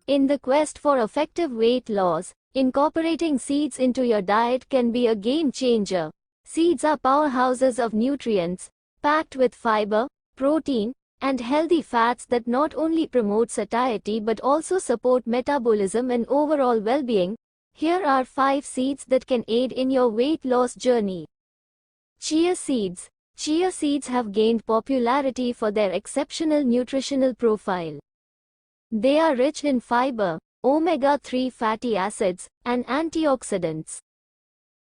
In the quest for effective weight loss, incorporating seeds into your diet can be a game changer. Seeds are powerhouses of nutrients, packed with fiber, protein, and healthy fats that not only promote satiety but also support metabolism and overall well-being. Here are 5 seeds that can aid in your weight loss journey. Chia seeds. Chia seeds have gained popularity for their exceptional nutritional profile. They are rich in fiber, omega-3 fatty acids, and antioxidants.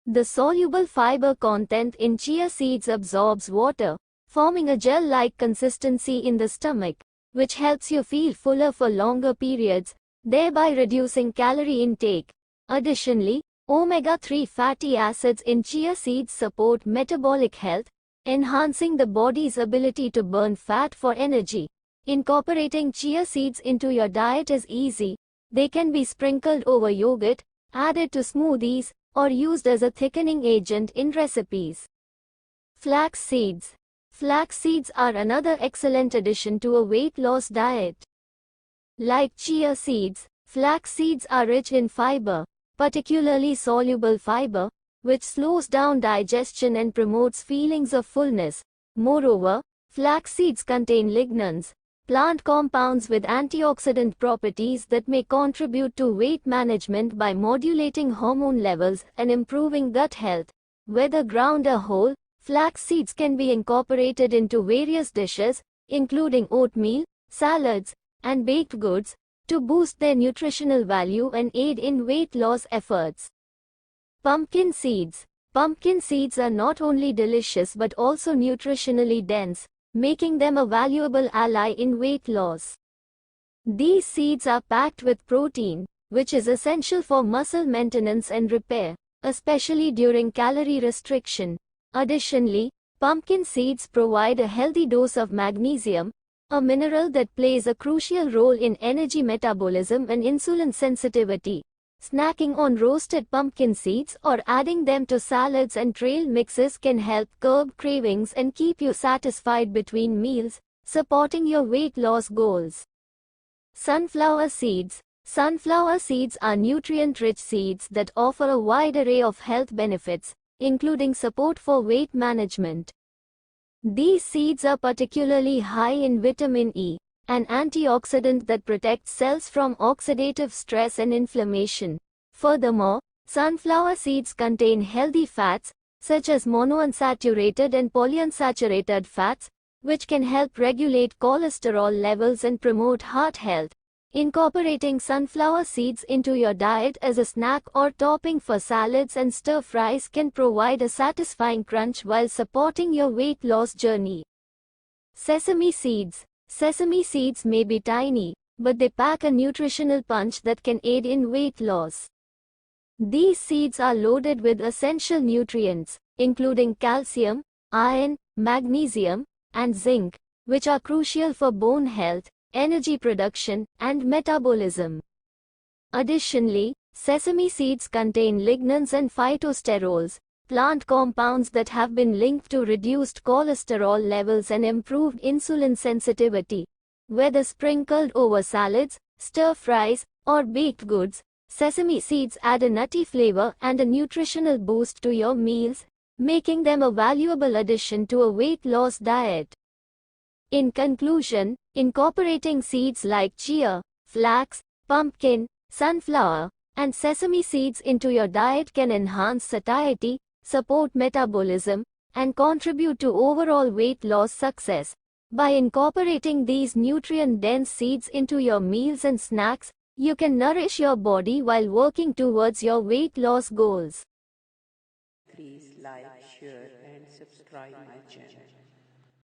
The soluble fiber content in chia seeds absorbs water, forming a gel-like consistency in the stomach, which helps you feel fuller for longer periods, thereby reducing calorie intake. Additionally, omega-3 fatty acids in chia seeds support metabolic health, enhancing the body's ability to burn fat for energy. Incorporating chia seeds into your diet is easy. They can be sprinkled over yogurt, added to smoothies, or used as a thickening agent in recipes. Flax seeds. Flax seeds are another excellent addition to a weight loss diet. Like chia seeds, flax seeds are rich in fiber, particularly soluble fiber, which slows down digestion and promotes feelings of fullness. Moreover, flax seeds contain lignans, plant compounds with antioxidant properties that may contribute to weight management by modulating hormone levels and improving gut health. Whether ground or whole, flax seeds can be incorporated into various dishes, including oatmeal, salads, and baked goods, to boost their nutritional value and aid in weight loss efforts. Pumpkin seeds. Pumpkin seeds are not only delicious but also nutritionally dense, making them a valuable ally in weight loss. These seeds are packed with protein, which is essential for muscle maintenance and repair, especially during calorie restriction. Additionally, pumpkin seeds provide a healthy dose of magnesium, a mineral that plays a crucial role in energy metabolism and insulin sensitivity. Snacking on roasted pumpkin seeds or adding them to salads and trail mixes can help curb cravings and keep you satisfied between meals, supporting your weight loss goals. Sunflower seeds. Sunflower seeds are nutrient-rich seeds that offer a wide array of health benefits, including support for weight management. These seeds are particularly high in vitamin E, an antioxidant that protects cells from oxidative stress and inflammation. Furthermore, sunflower seeds contain healthy fats, such as monounsaturated and polyunsaturated fats, which can help regulate cholesterol levels and promote heart health. Incorporating sunflower seeds into your diet as a snack or topping for salads and stir-fries can provide a satisfying crunch while supporting your weight loss journey. Sesame seeds. Sesame seeds may be tiny, but they pack a nutritional punch that can aid in weight loss. These seeds are loaded with essential nutrients, including calcium, iron, magnesium, and zinc, which are crucial for bone health, energy production, and metabolism. Additionally, sesame seeds contain lignans and phytosterols, plant compounds that have been linked to reduced cholesterol levels and improved insulin sensitivity. Whether sprinkled over salads, stir-fries, or baked goods, sesame seeds add a nutty flavor and a nutritional boost to your meals, making them a valuable addition to a weight loss diet. In conclusion, incorporating seeds like chia, flax, pumpkin, sunflower, and sesame seeds into your diet can enhance satiety, support metabolism, and contribute to overall weight loss success. By incorporating these nutrient-dense seeds into your meals and snacks, you can nourish your body while working towards your weight loss goals. Please like, share, and subscribe my channel.